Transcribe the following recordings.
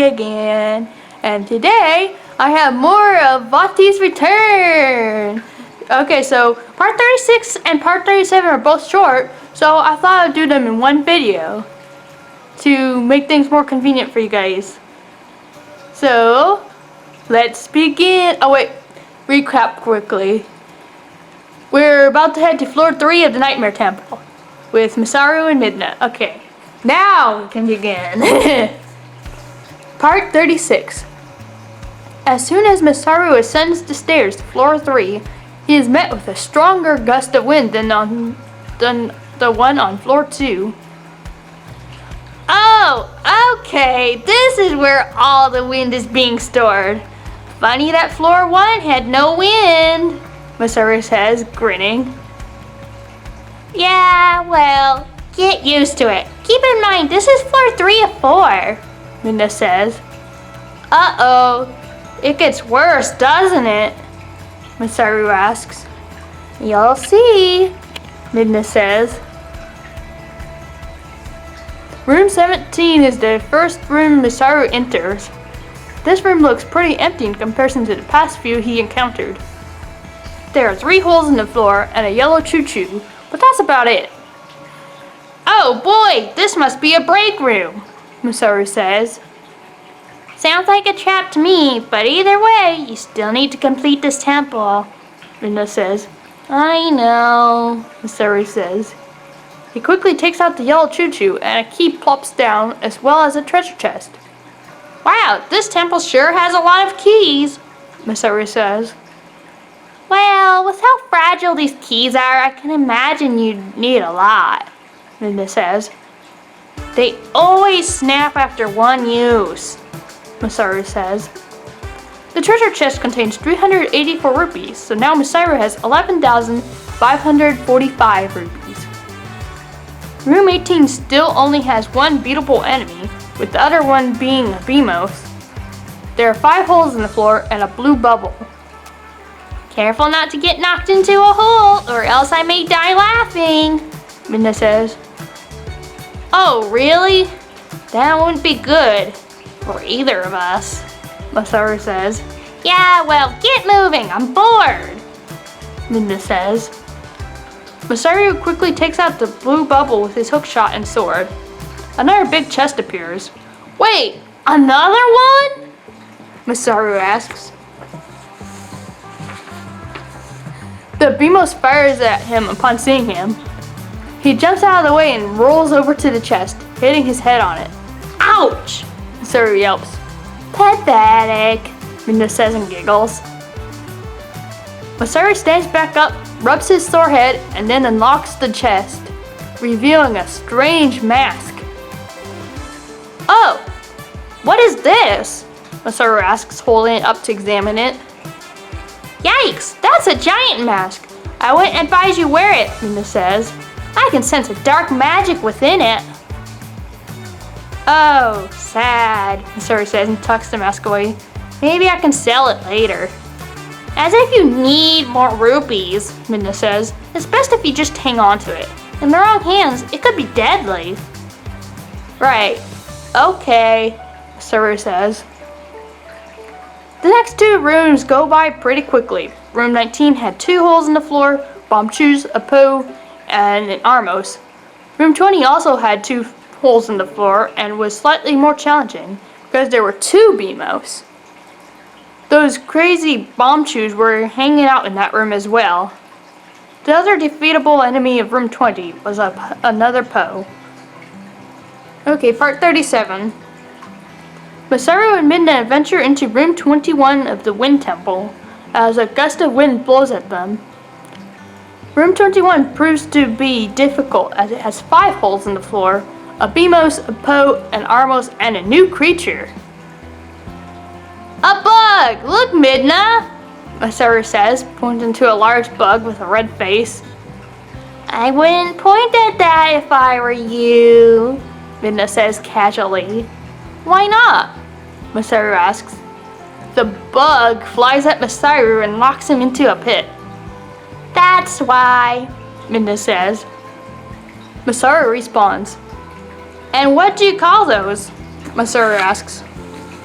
again, and today I have more of Vaati's Return. Okay, so part 36 and part 37 are both short, so I thought I'd do them in one video to make things more convenient for you guys. So, let's begin. Oh wait, recap quickly. We're about to head to floor 3 of the Nightmare Temple with Masaru and Midna. Okay, now we can begin. Part 36. As soon as Masaru ascends the stairs to floor 3, he is met with a stronger gust of wind than the one on floor 2. Oh, okay, this is where all the wind is being stored. Funny that floor 1 had no wind, Masaru says, grinning. Yeah, well, get used to it. Keep in mind, this is floor 3 of 4, Midna says. Uh-oh, it gets worse, doesn't it? Masaru asks. You'll see, Midna says. Room 17 is the first room Masaru enters. This room looks pretty empty in comparison to the past few he encountered. There are 3 holes in the floor and a yellow choo-choo, but that's about it. Oh boy, this must be a break room, Masaru says. Sounds like a trap to me, but either way, you still need to complete this temple, Midna says. I know, Masaru says. He quickly takes out the yellow choo-choo and a key plops down as well as a treasure chest. Wow, this temple sure has a lot of keys, Masaru says. Well, with how fragile these keys are, I can imagine you'd need a lot, Midna says. They always snap after one use, Masaru says. The treasure chest contains 384 rupees, so now Masaru has 11,545 rupees. Room 18 still only has one beatable enemy, with the other one being a Beamos. There are 5 holes in the floor and a blue bubble. Careful not to get knocked into a hole, or else I may die laughing, Midna says. Oh, really? That wouldn't be good for either of us, Masaru says. Yeah, well, get moving, I'm bored, Midna says. Masaru quickly takes out the blue bubble with his hookshot and sword. Another big chest appears. Wait, another one? Masaru asks. The Beamos fires at him upon seeing him. He jumps out of the way and rolls over to the chest, hitting his head on it. Ouch! Masaru yelps. Pathetic, Midna says and giggles. Masaru stands back up, rubs his sore head, and then unlocks the chest, revealing a strange mask. Oh, what is this? Masaru asks, holding it up to examine it. Yikes, that's a giant mask. I wouldn't advise you wear it, Midna says. I can sense a dark magic within it. Oh, sad, Masaru says and tucks the mask away. Maybe I can sell it later. As if you need more rupees, Midna says. It's best if you just hang on to it. In the wrong hands, it could be deadly. Right. Okay, Masaru says. The next 2 rooms go by pretty quickly. Room 19 had 2 holes in the floor, Bombchus, a Po, and an Armos. Room 20 also had 2 holes in the floor and was slightly more challenging because there were 2 Beamos. Those crazy Bombchus were hanging out in that room as well. The other defeatable enemy of room 20 was another Po. Okay, part 37. Masaru and Midna venture into room 21 of the Wind Temple as a gust of wind blows at them. Room 21 proves to be difficult as it has 5 holes in the floor, a Beamos, a Po, an Armos, and a new creature. A bug! Look, Midna! Masaru says, pointing to a large bug with a red face. I wouldn't point at that if I were you, Midna says casually. Why not? Masaru asks. The bug flies at Masaru and locks him into a pit. That's why, Midna says. Masaru responds. And what do you call those? Masaru asks.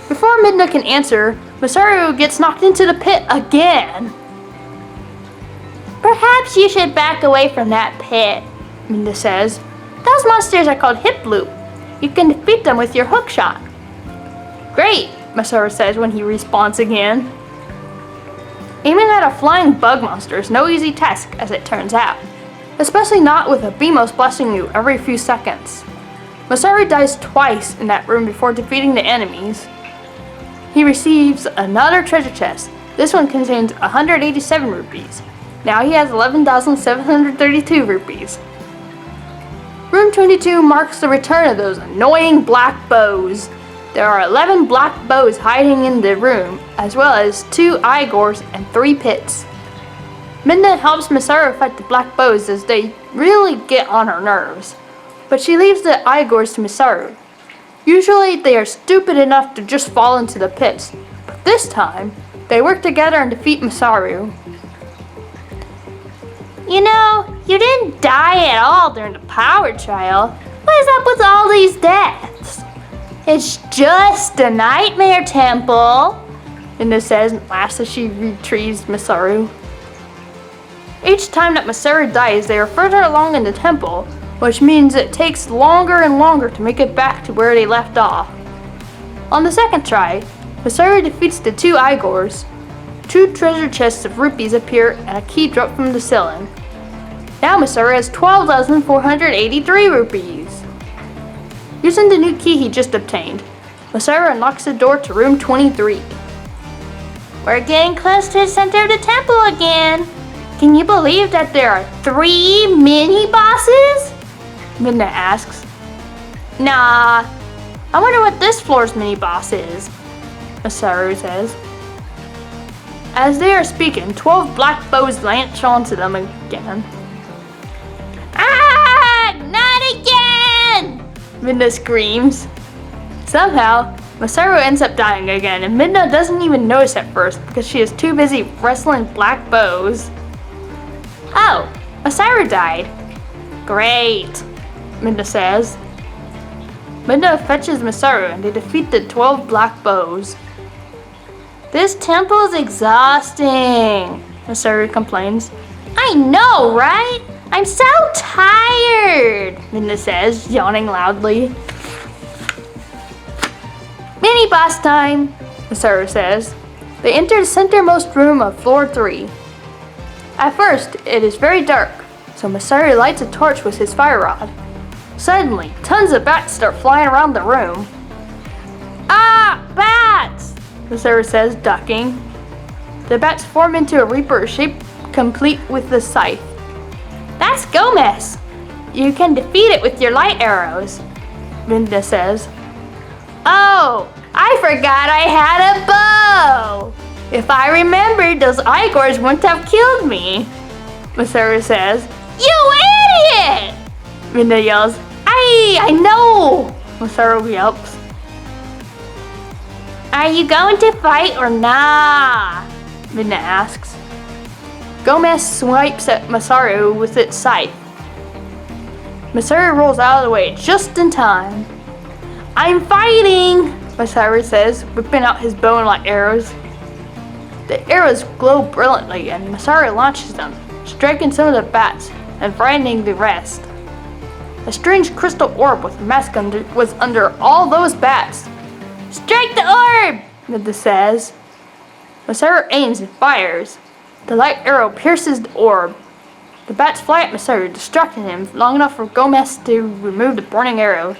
Before Midna can answer, Masaru gets knocked into the pit again. Perhaps you should back away from that pit, Midna says. Those monsters are called hip loop. You can defeat them with your hook shot. Great, Masaru says when he respawns again. Aiming at a flying bug monster is no easy task, as it turns out. Especially not with a Beamos blasting you every few seconds. Masaru dies twice in that room before defeating the enemies. He receives another treasure chest. This one contains 187 rupees. Now he has 11,732 rupees. Room 22 marks the return of those annoying black bows. There are 11 black bows hiding in the room, as well as 2 Igors and 3 pits. Midna helps Masaru fight the black bows as they really get on her nerves, but she leaves the Igors to Masaru. Usually they are stupid enough to just fall into the pits, but this time they work together and defeat Masaru. You know, you didn't die at all during the power trial. What is up with all these deaths? It's just a nightmare temple, Midna says and laughs as she retrieves Masaru. Each time that Masaru dies, they are further along in the temple, which means it takes longer and longer to make it back to where they left off. On the second try, Masaru defeats the 2 Igors. 2 treasure chests of rupees appear and a key drops from the ceiling. Now Masaru has 12,483 rupees. Using the new key he just obtained, Masaru unlocks the door to room 23. We're getting close to the center of the temple again. Can you believe that there are 3 mini bosses? Midna asks. Nah, I wonder what this floor's mini boss is, Masaru says. As they are speaking, 12 black bows launch onto them again. Ah! Not again! Midna screams. Somehow, Masaru ends up dying again, and Midna doesn't even notice at first because she is too busy wrestling black bows. Oh, Masaru died. Great, Midna says. Midna fetches Masaru and they defeat the 12 black bows. This temple is exhausting, Masaru complains. I know, right? I'm so tired, Midna says, yawning loudly. Mini boss time, Masaru says. They enter the centermost room of floor 3. At first, it is very dark, so Masaru lights a torch with his fire rod. Suddenly, tons of bats start flying around the room. Ah, bats! Masaru says, ducking. The bats form into a reaper shape complete with the scythe. That's Gomez! You can defeat it with your light arrows, Midna says. Oh, I forgot I had a bow! If I remembered, those Igors wouldn't have killed me, Masaru says. You idiot! Midna yells. I know! Masaru yelps. Are you going to fight or nah? Midna asks. Gomez swipes at Masaru with its scythe. Masaru rolls out of the way just in time. I'm fighting, Masaru says, whipping out his bow and light arrows. The arrows glow brilliantly and Masaru launches them, striking some of the bats and frightening the rest. A strange crystal orb with a mask was under all those bats. Strike the orb, Midna says. Masaru aims and fires. The light arrow pierces the orb. The bats fly at Masaru, distracting him long enough for Gomez to remove the burning arrow.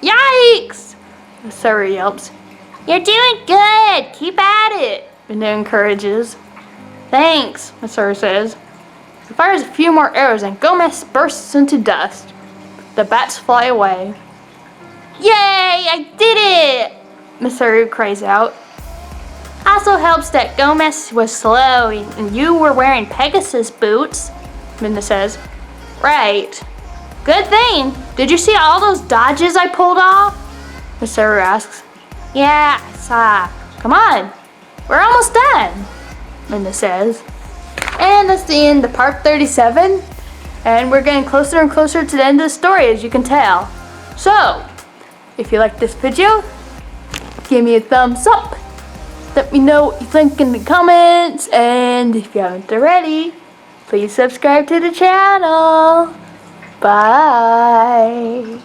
Yikes! Masaru yelps. You're doing good! Keep at it! Midna encourages. Thanks, Masaru says. He fires a few more arrows and Gomez bursts into dust. The bats fly away. Yay! I did it! Masaru cries out. Also helps that Gomez was slow and you were wearing Pegasus boots, Midna says. Right. Good thing. Did you see all those dodges I pulled off? Masaru asks. Yeah, I saw. Come on. We're almost done, Midna says. And that's the end of part 37. And we're getting closer and closer to the end of the story, as you can tell. So, if you like this video, give me a thumbs up. Let me know what you think in the comments, and if you haven't already, please subscribe to the channel. Bye.